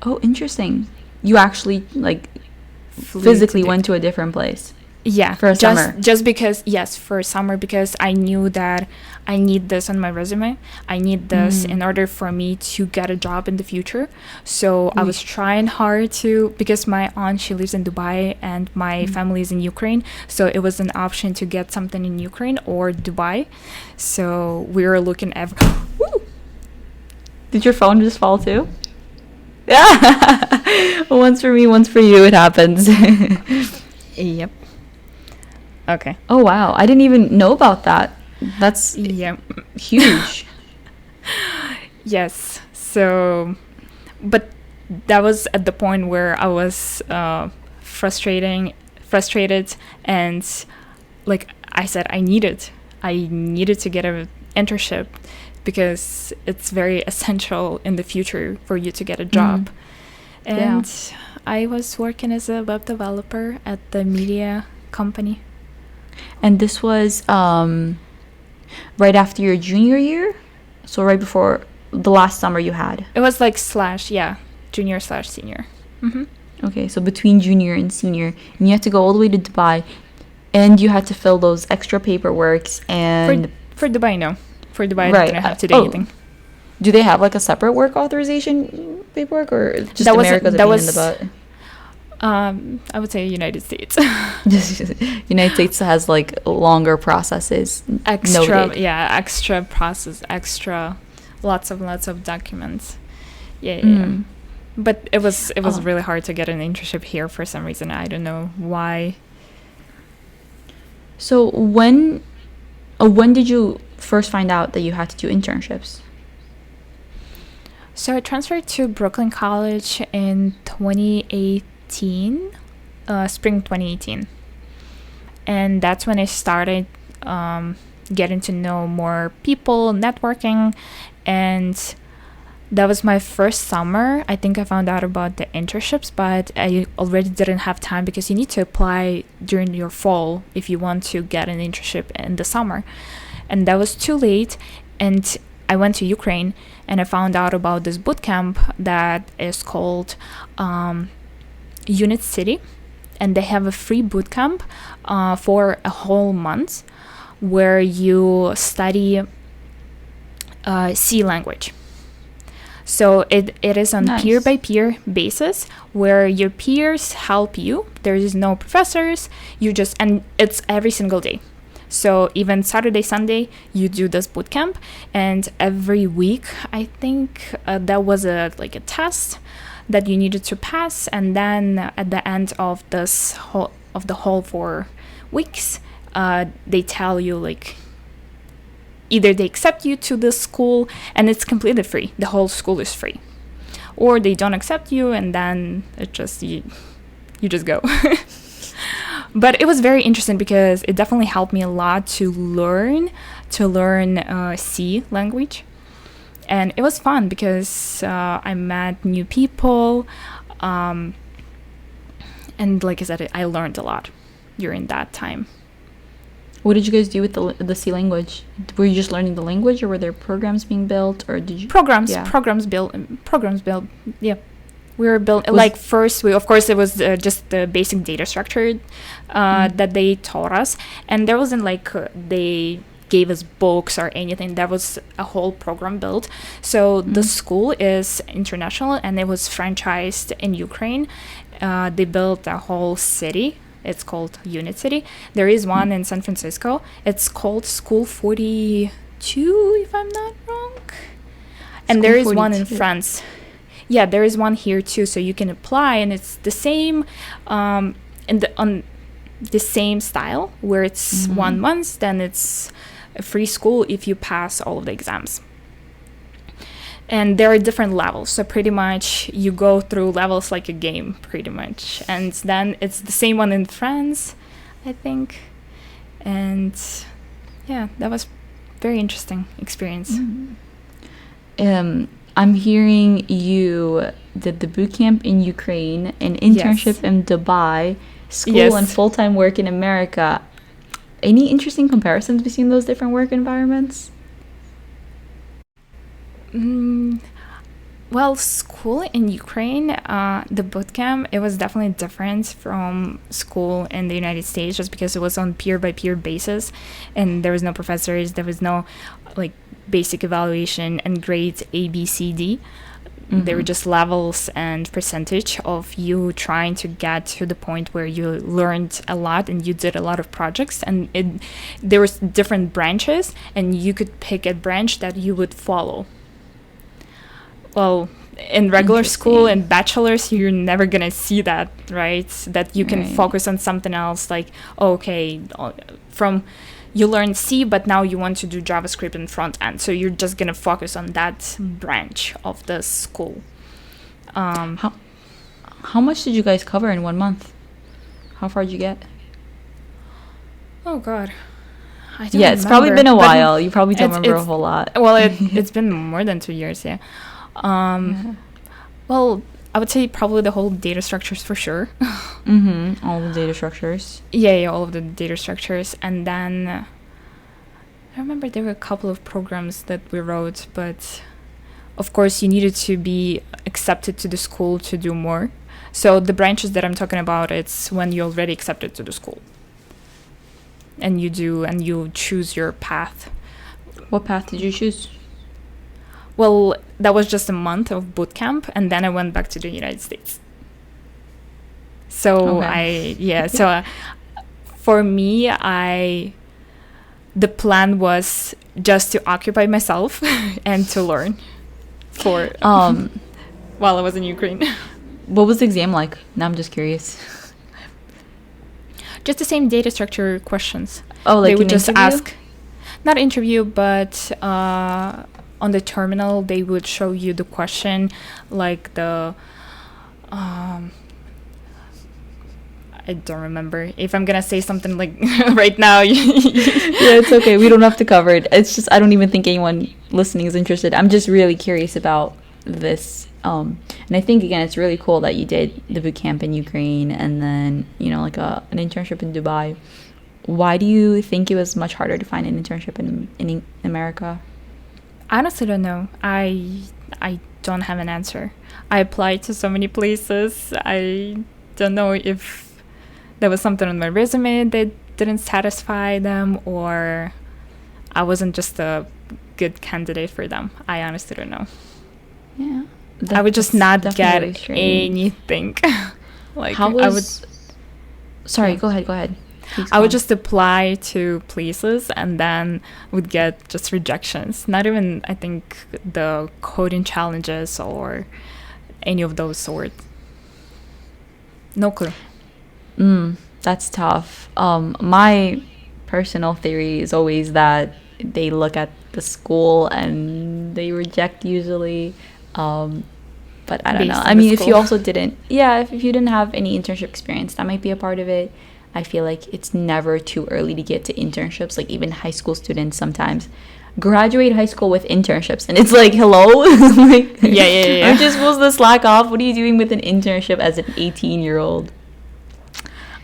Oh, interesting. You actually physically went to a different place. For a summer. Just because, for summer, because I knew that I need this on my resume. I need this in order for me to get a job in the future. So I was trying hard because my aunt, she lives in Dubai and my family is in Ukraine. So it was an option to get something in Ukraine or Dubai. So we were looking at... Did your phone just fall too? Yeah. Once for me, once for you, it happens. Yep. Okay. Oh, wow. I didn't even know about that. That's huge. Yes. So, but that was at the point where I was frustrated, and like I said, I needed to get an internship because it's very essential in the future for you to get a job. And I was working as a web developer at the media company. And this was right after your junior year? So right before the last summer you had? It was like junior/senior. Okay, so between junior and senior. And you had to go all the way to Dubai. And you had to fill those extra paperworks and... For Dubai, no. For Dubai, I didn't have to do anything. Do they have like a separate work authorization paperwork, or just America's a pain in the butt? I would say United States. United States has like longer processes. Extra process, lots of documents. But it was really hard to get an internship here for some reason. I don't know why. So when did you first find out that you had to do internships? So I transferred to Brooklyn College in 2018, spring 2018. And that's when I started getting to know more people, networking, and that was my first summer. I think I found out about the internships, but I already didn't have time because you need to apply during your fall if you want to get an internship in the summer. And that was too late. And I went to Ukraine and I found out about this bootcamp that is called Unit City. And they have a free bootcamp for a whole month where you study C language. So it is on peer-by-peer basis where your peers help you. There is no professors. And it's every single day. So even Saturday, Sunday, you do this bootcamp. And every week, I think that was a test that you needed to pass. And then at the end of the whole 4 weeks, they tell you either they accept you to this school and it's completely free. The whole school is free. Or they don't accept you and then you just go. But it was very interesting because it definitely helped me a lot to learn C language. And it was fun because I met new people. And like I said, I learned a lot during that time. What did you guys do with the C language? Were you just learning the language, or were there programs being built, or did you programs built? Yeah, we were built first. Of course, it was just the basic data structure that they taught us, and there wasn't they gave us books or anything. There was a whole program built. So the school is international, and it was franchised in Ukraine. They built a whole city. It's called Unit City. There is one in San Francisco. It's called School 42, if I'm not wrong. And there is 42. One in France. Yeah, there is one here too. So you can apply, and it's the same on the same style, where it's 1 month. Then it's a free school if you pass all of the exams. And there are different levels, so pretty much you go through levels like a game, pretty much. And then it's the same one in France, I think. And yeah, that was very interesting experience. I'm hearing you did the boot camp in Ukraine, an internship in Dubai, school and full-time work in America. Any interesting comparisons between those different work environments? Well, school in Ukraine, the bootcamp, it was definitely different from school in the United States, just because it was on peer-by-peer basis, and there was no professors, there was no basic evaluation and grades A, B, C, D. They were just levels and percentage of you trying to get to the point where you learned a lot and you did a lot of projects, and there was different branches, and you could pick a branch that you would follow. Well, in regular school and bachelor's, you're never gonna see that, right? That you can focus on something else, you learn C, but now you want to do JavaScript in front end, so you're just gonna focus on that branch of the school. How much did you guys cover in 1 month? How far did you get? Oh God, I don't remember. It's probably been a while. You probably don't remember a whole lot. Well, it's been more than 2 years, yeah. Well, I would say probably the whole data structures for sure. All the data structures. Yeah, all of the data structures. And then I remember there were a couple of programs that we wrote, but of course you needed to be accepted to the school to do more. So the branches that I'm talking about, it's when you're already accepted to the school. And you choose your path. What path did you choose? Well, that was just a month of boot camp, and then I went back to the United States. So for me, the plan was just to occupy myself and to learn while I was in Ukraine. What was the exam like? Now I'm just curious. Just the same data structure questions. Oh, like they would just interview? ask, not interview, but on the terminal they would show you the question, like the I don't remember. If I'm gonna say something like right now, Yeah, it's okay. We don't have to cover it. It's just I don't even think anyone listening is interested. I'm just really curious about this. And I think again, it's really cool that you did the boot camp in Ukraine and then like an internship in Dubai. Why do you think it was much harder to find an internship in America? I honestly don't know. I don't have an answer. I applied to so many places. I don't know if there was something on my resume that didn't satisfy them, or I wasn't just a good candidate for them. I honestly don't know. Yeah. I would just not get really strange. anything. Like How was? I would. Sorry, Yeah. go ahead. Please I go would on. just apply to places and then would get just rejections. Not even, I think, the coding challenges or any of those sort. No clue. That's tough. My personal theory is always that they look at the school and they reject usually. But I don't Based know. on I the mean, if you school. also didn't, yeah, if you didn't have any internship experience, that might be a part of it. I feel like it's never too early to get to internships. Like even high school students sometimes graduate high school with internships, and it's like, hello, like, Yeah. aren't you supposed to slack off? What are you doing with an internship as an 18-year-old?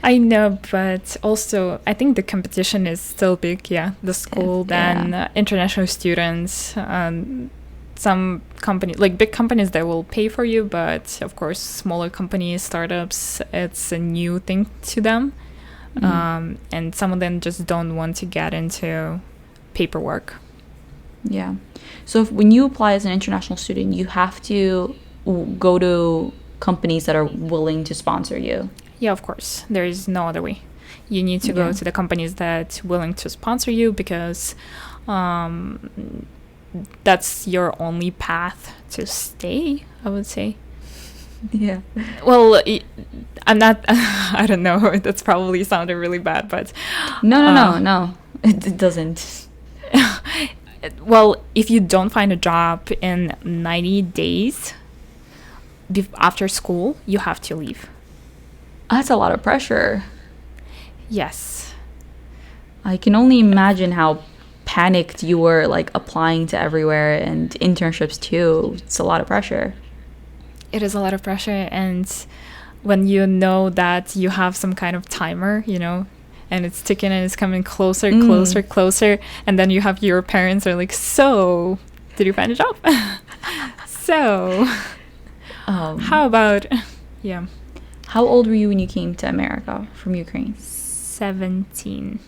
I know, but also I think the competition is still big. Yeah, the school, then international students, some company, like big companies that will pay for you, but of course smaller companies, startups, it's a new thing to them. And some of them just don't want to get into paperwork. Yeah. So when you apply as an international student, you have to go to companies that are willing to sponsor you. Yeah, of course. There is no other way. You need to go to the companies that willing to sponsor you, because that's your only path to stay, I would say. Yeah. Well, I'm not. I don't know. That's probably sounded really bad, but no. It doesn't. Well, if you don't find a job in 90 days after school, you have to leave. That's a lot of pressure. Yes. I can only imagine how panicked you were, like applying to everywhere and internships too. It's a lot of pressure. It is a lot of pressure, and when you know that you have some kind of timer, and it's ticking and it's coming closer, and then you have your parents are like, so, did you find a job? So, how about, yeah. How old were you when you came to America from Ukraine? 17.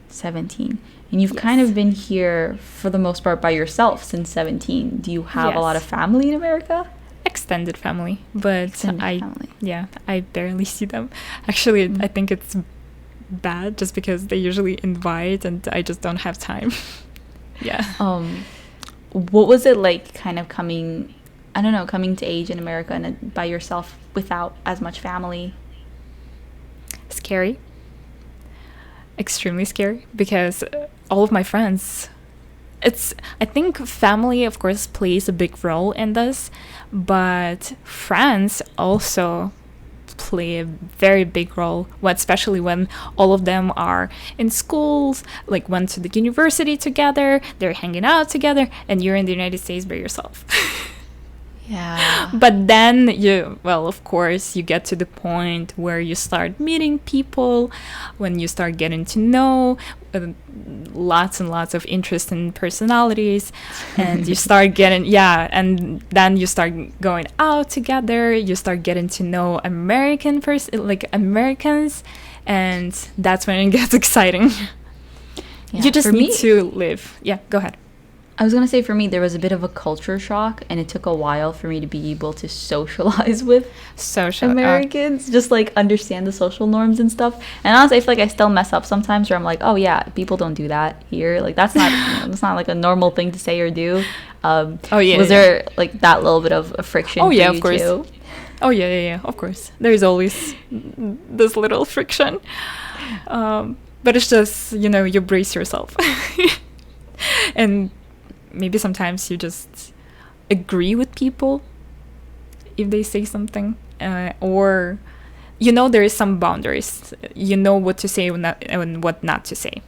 17. And you've kind of been here for the most part by yourself since 17. Do you have a lot of family in America? Extended family, but family. I barely see them. Actually, I think it's bad just because they usually invite and I just don't have time. Yeah. What was it like kind of coming to age in America and by yourself without as much family? Scary. Extremely scary, because all of my friends, I think family, of course, plays a big role in this, but friends also play a very big role, especially when all of them are in schools, like went to the university together, they're hanging out together, and you're in the United States by yourself. Yeah. But then of course, you get to the point where you start meeting people, when you start getting to know lots and lots of interesting personalities, and you start getting, and then you start going out together, you start getting to know Americans, and that's when it gets exciting. Yeah, you just need to live. Yeah, go ahead. I was going to say, for me, there was a bit of a culture shock, and it took a while for me to be able to socialize with Americans, just like understand the social norms and stuff. And honestly, I feel like I still mess up sometimes where I'm like, oh yeah, people don't do that here. Like that's not, that's not like a normal thing to say or do. Was there like that little bit of a friction? Oh yeah, for you of course. Too? Oh yeah, of course. There's always this little friction. But it's just, you brace yourself. And maybe sometimes you just agree with people if they say something, or you know there is some boundaries. You know what to say and what not to say.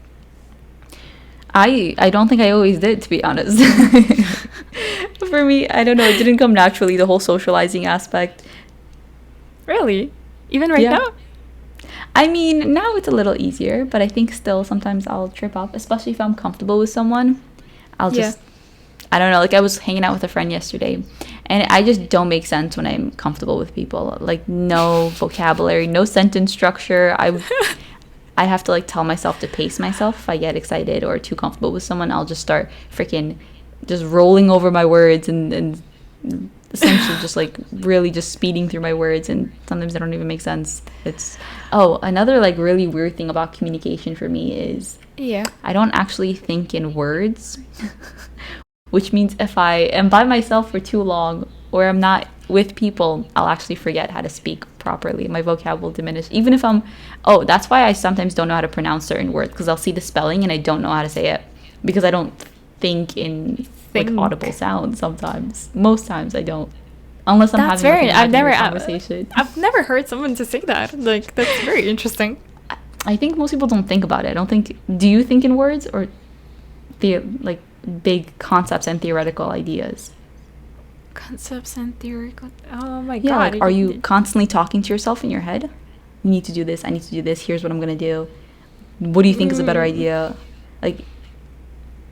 I don't think I always did, to be honest. For me, I don't know, it didn't come naturally, the whole socializing aspect. Really? Even right now? I mean, now it's a little easier, but I think still sometimes I'll trip up, especially if I'm comfortable with someone. I'll just, I don't know, like I was hanging out with a friend yesterday, and I just don't make sense when I'm comfortable with people. Like, no vocabulary, no sentence structure. I have to like tell myself to pace myself. If I get excited or too comfortable with someone, I'll just start freaking just rolling over my words and essentially just like really just speeding through my words, and sometimes they don't even make sense. It's another like really weird thing about communication for me is I don't actually think in words. Which means if I am by myself for too long or I'm not with people, I'll actually forget how to speak properly. My vocab will diminish. Even if that's why I sometimes don't know how to pronounce certain words, because I'll see the spelling and I don't know how to say it because I don't think in like audible sounds sometimes. Most times I don't. Unless I'm having like, a conversation. I've never heard someone to say that. Like, that's very interesting. I think most people don't think about it. Do you think in words or like big concepts and theoretical ideas? Concepts and theoretical. Oh my yeah, god. Like, are you constantly talking to yourself in your head? You need to do this, I need to do this, here's what I'm gonna do. What do you think is a better idea? Like,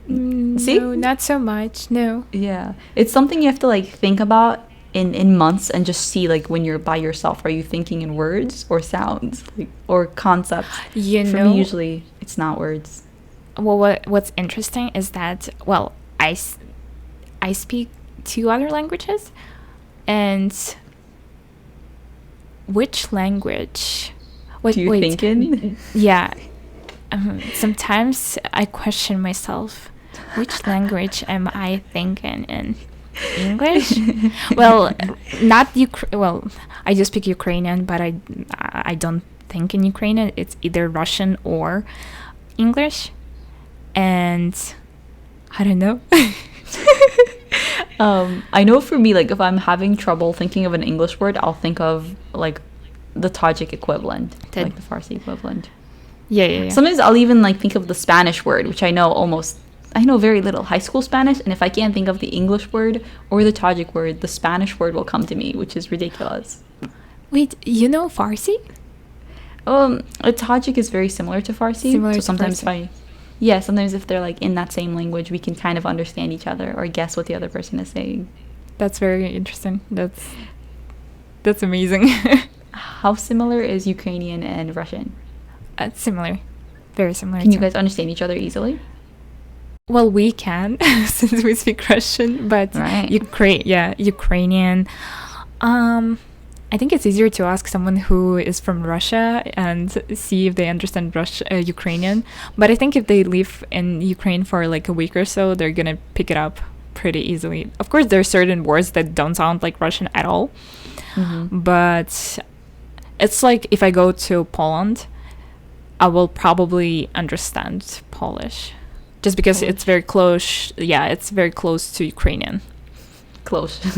see? No, not so much. No. Yeah. It's something you have to like think about in months and just see like when you're by yourself. Are you thinking in words or sounds? Like, or concepts? For me, usually it's not words. Well, what's interesting is that, well, I speak 2 other languages, and which language? Do you think in? Yeah. Sometimes I question myself. Which language am I thinking in? English? Well, not well, I do speak Ukrainian, but I don't think in Ukrainian. It's either Russian or English. And I don't know. I know for me, like if I'm having trouble thinking of an English word, I'll think of like the Tajik equivalent, like the Farsi equivalent. Yeah. Sometimes I'll even like think of the Spanish word, which I know very little, high school Spanish, and if I can't think of the English word or the Tajik word, the Spanish word will come to me, which is ridiculous. Wait, you know Farsi? Tajik is very similar to Farsi. So sometimes sometimes if they're like in that same language, we can kind of understand each other or guess what the other person is saying. That's very interesting. That's amazing. How similar is Ukrainian and Russian? Similar. Very similar. Can you guys understand each other easily? Well, we can since we speak Russian, but Ukrainian. I think it's easier to ask someone who is from Russia and see if they understand Ukrainian. But I think if they live in Ukraine for like a week or so, they're gonna pick it up pretty easily. Of course, there are certain words that don't sound like Russian at all. Mm-hmm. But it's like if I go to Poland, I will probably understand Polish. Just because it's very close. Yeah, it's very close to Ukrainian. Close to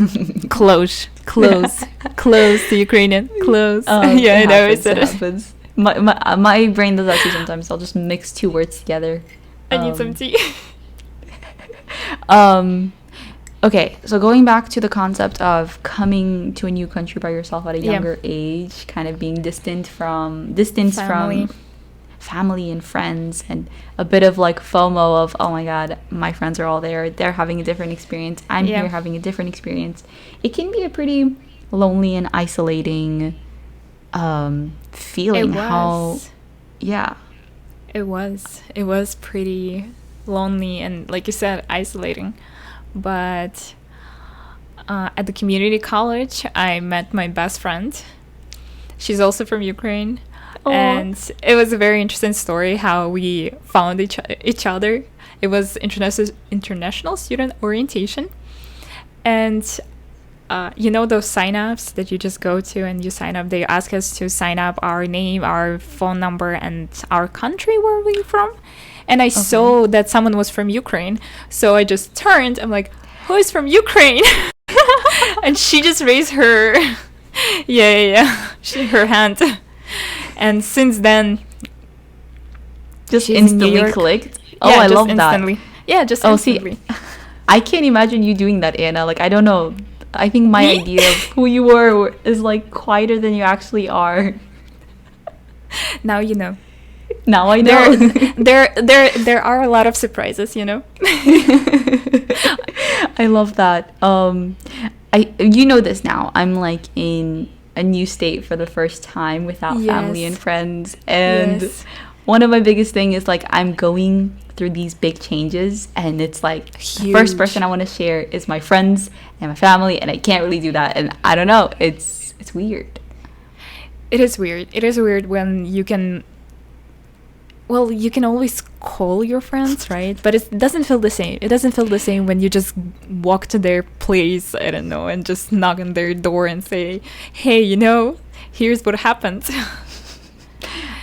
Ukrainian. Close. Yeah, I know. I said it. My brain does that too sometimes. I'll just mix 2 words together. I need some tea. Okay, so going back to the concept of coming to a new country by yourself at a younger age, kind of being distant from family and friends, and a bit of like FOMO of, oh my god, my friends are all there, they're having a different experience, I'm here having a different experience. It can be a pretty lonely and isolating feeling. It was pretty lonely and, like you said, isolating. But at the community college, I met my best friend. She's also from Ukraine. Aww. And it was a very interesting story how we found each other. It was international student orientation. And those sign-ups that you just go to and you sign up, they ask us to sign up our name, our phone number, and our country where we're from. And I saw that someone was from Ukraine. So I just turned. I'm like, who is from Ukraine? And she just raised her Yeah. Her hand. And since then, Just she's in New instantly York. clicked. Oh, Yeah, I just love instantly. that. Yeah, just Oh, see, instantly. I can't imagine you doing that, Anna. Like, I don't know. I think my Me? idea of who you were is like quieter than you actually are. Now you know. Now I know. There are a lot of surprises, you know. I love that. You know this now. I'm like in a new state for the first time without family and Yes. friends, and Yes. one of my biggest thing is like I'm going through these big changes, and it's like the first person Huge. I want to share is my friends and my family, and I can't really do that, and I don't know. It's weird. It is weird. It is weird when you can. Well, you can always call your friends, right? But it doesn't feel the same. It doesn't feel the same when you just walk to their place, I don't know, and just knock on their door and say, "Hey, here's what happened."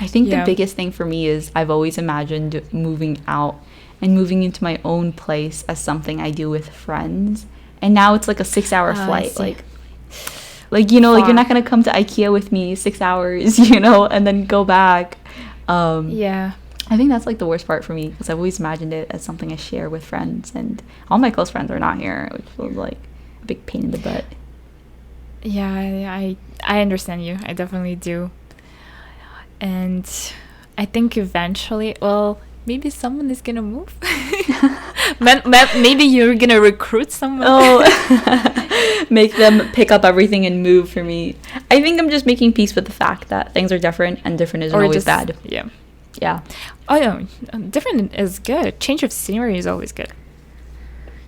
I think the Yeah. biggest thing for me is I've always imagined moving out and moving into my own place as something I do with friends. And now it's like a 6 hour I flight. see. Like you're Far. not gonna come to IKEA with me 6 hours, and then go back. Yeah. I think that's like the worst part for me because I've always imagined it as something I share with friends, and all my close friends are not here, which was like a big pain in the butt. Yeah, I understand you. I definitely do. And I think eventually, well, maybe someone is gonna move. Maybe you're gonna recruit someone. Oh, make them pick up everything and move for me. I think I'm just making peace with the fact that things are different, and different isn't always bad. Yeah. Yeah. Oh, yeah. Different is good. Change of scenery is always good.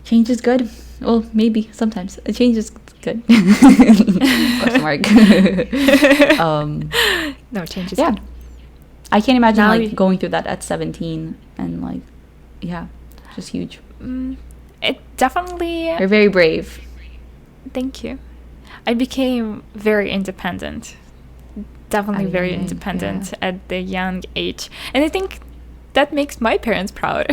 Change is good. Well, maybe sometimes a change is good. Question mark. No, change is Yeah. good. I can't imagine Now like you- going through that at 17 and like, yeah, just huge. It definitely. You're very brave. Thank you. I became very independent. Definitely very mean, independent yeah. at the young age. And I think that makes my parents proud.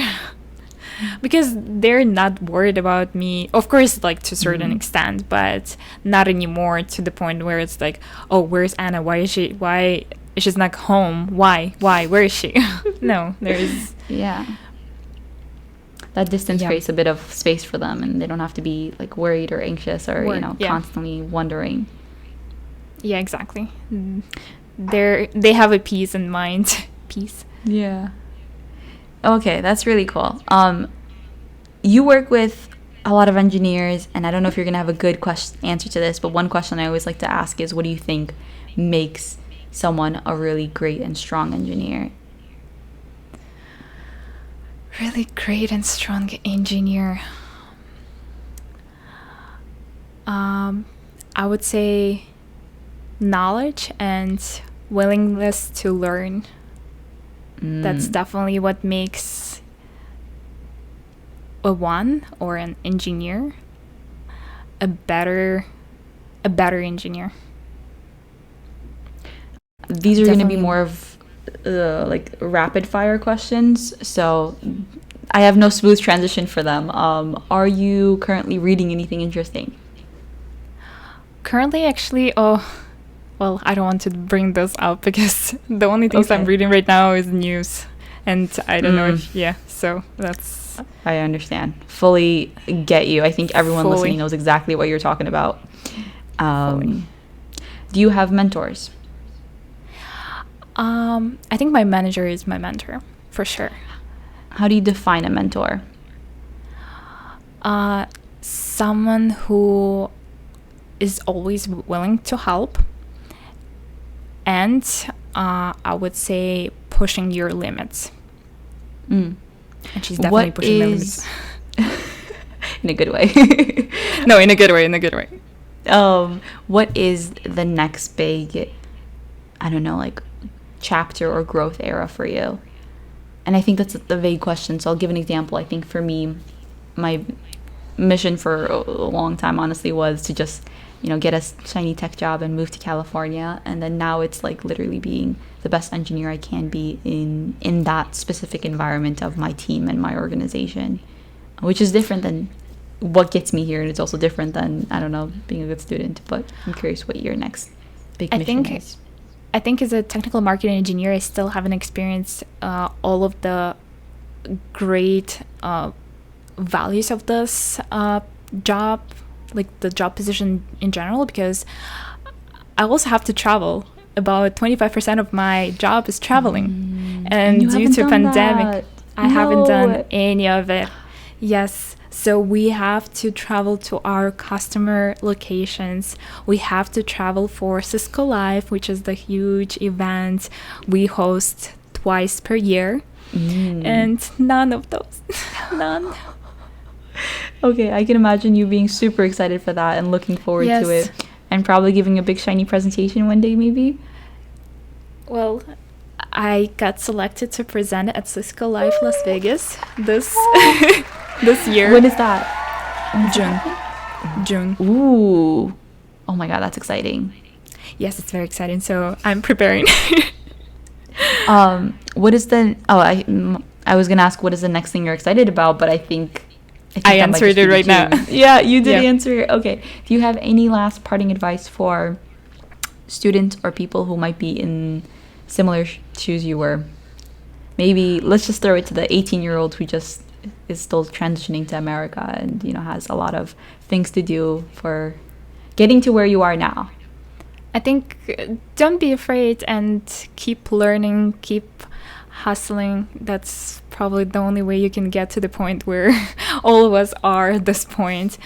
Because they're not worried about me. Of course, like to a certain extent, but not anymore to the point where it's like, oh, where's Anna? Why is she's not home? Why? Where is she? No, there's. Yeah. That distance Yeah. creates a bit of space for them, and they don't have to be like worried or anxious or Yeah. constantly wondering. Yeah, exactly. They have a peace in mind. Peace. Yeah. Okay, that's really cool. You work with a lot of engineers, and I don't know if you're gonna have a good answer to this, but one question I always like to ask is, what do you think makes someone a really great and strong engineer? Really great and strong engineer. I would say knowledge and willingness to learn. That's definitely what makes an engineer a better engineer. These are going to be Definitely. more of like rapid fire questions, so I have no smooth transition for them. Are you currently reading anything interesting? Currently, actually, well, I don't want to bring this up because the only things I'm Okay. reading right now is news, and I don't know if so that's. I understand. Fully get you. I think everyone Fully. listening knows exactly what you're talking about. Fully. Do you have mentors? I think my manager is my mentor for sure. How do you define a mentor? Someone who is always willing to help, and I would say pushing your limits. And she's definitely pushing my limits. In a good way. No, in a good way. In a good way. What is the next big, I don't know, like chapter or growth era for you? And I think that's the vague question, so I'll give an example. I think for me, my mission for a long time honestly was to just get a shiny tech job and move to California, and then now it's like literally being the best engineer I can be in that specific environment of my team and my organization, which is different than what gets me here, and it's also different than, I don't know, being a good student. But I'm curious what your next big mission is. I think as a technical marketing engineer, I still haven't experienced all of the great values of this job, like the job position in general, because I also have to travel. About 25% of my job is traveling, and due to pandemic, I haven't done any of it. Yes. So we have to travel to our customer locations. We have to travel for Cisco Live, which is the huge event we host twice per year. And none of those. None. Okay, I can imagine you being super excited for that and looking forward to it. And probably giving a big shiny presentation one day, maybe? Well, I got selected to present at Cisco Live Las Vegas this year. When is that? June. Ooh. Oh my god, that's exciting. Yes, it's very exciting. So I'm preparing. What is the... Oh, I was going to ask what is the next thing you're excited about, but I think I answered it right now. Yeah, you did answer it. Okay. Do you have any last parting advice for students or people who might be in similar shoes you were? Maybe let's just throw it to the 18-year-old who just is still transitioning to America and, you know, has a lot of things to do for getting to where you are now. I think don't be afraid and keep learning, keep hustling. That's probably the only way you can get to the point where all of us are at this point.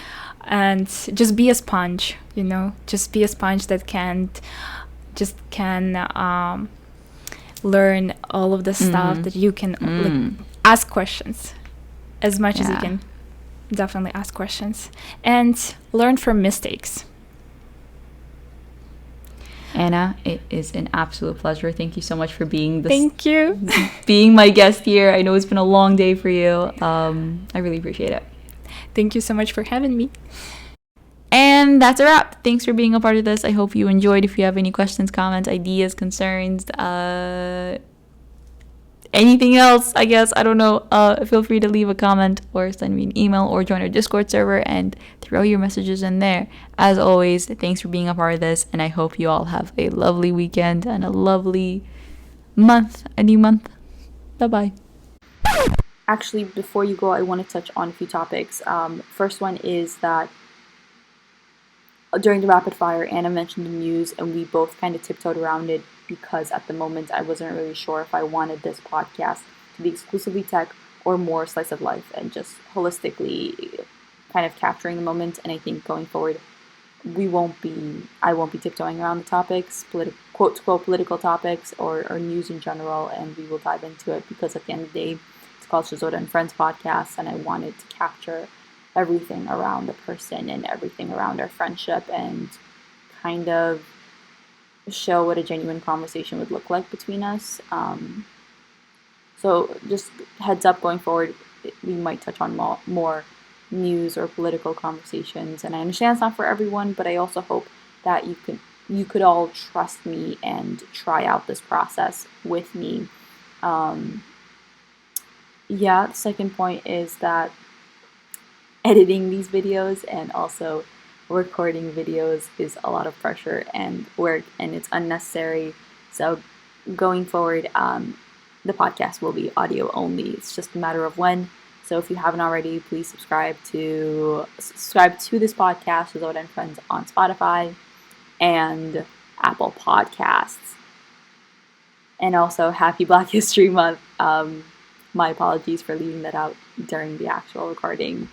And just be a sponge, you know, just be a sponge that can learn all of the stuff that you can like, ask questions as much as you can. Definitely ask questions and learn from mistakes. Anna, it is an absolute pleasure. Thank you so much for being Thank you. being my guest here. I know it's been a long day for you. I really appreciate it. Thank you so much for having me. And that's a wrap. Thanks for being a part of this. I hope you enjoyed. If you have any questions, comments, ideas, concerns, anything else, I guess, I don't know, feel free to leave a comment or send me an email or join our Discord server and throw your messages in there. As always, thanks for being a part of this, and I hope you all have a lovely weekend and a lovely month, a new month. Bye-bye. Actually, before you go, I want to touch on a few topics. First one is that during the rapid fire, Anna mentioned the news, and we both kind of tiptoed around it because at the moment I wasn't really sure if I wanted this podcast to be exclusively tech or more slice of life and just holistically kind of capturing the moment. And I think going forward, I won't be tiptoeing around the topics, quote-to-quote political topics or news in general, and we will dive into it because at the end of the day, it's called Shazota and Friends podcast, and I wanted to capture everything around the person and everything around our friendship and kind of show what a genuine conversation would look like between us. So just heads up, going forward, we might touch on more news or political conversations, and I understand it's not for everyone, but I also hope that you could all trust me and try out this process with me. The second point is that editing these videos and also recording videos is a lot of pressure and work, and it's unnecessary. So going forward, the podcast will be audio only. It's just a matter of when. So if you haven't already, please subscribe to this podcast, Shazota and Friends, on Spotify and Apple Podcasts. And also, happy Black History Month. My apologies for leaving that out during the actual recording.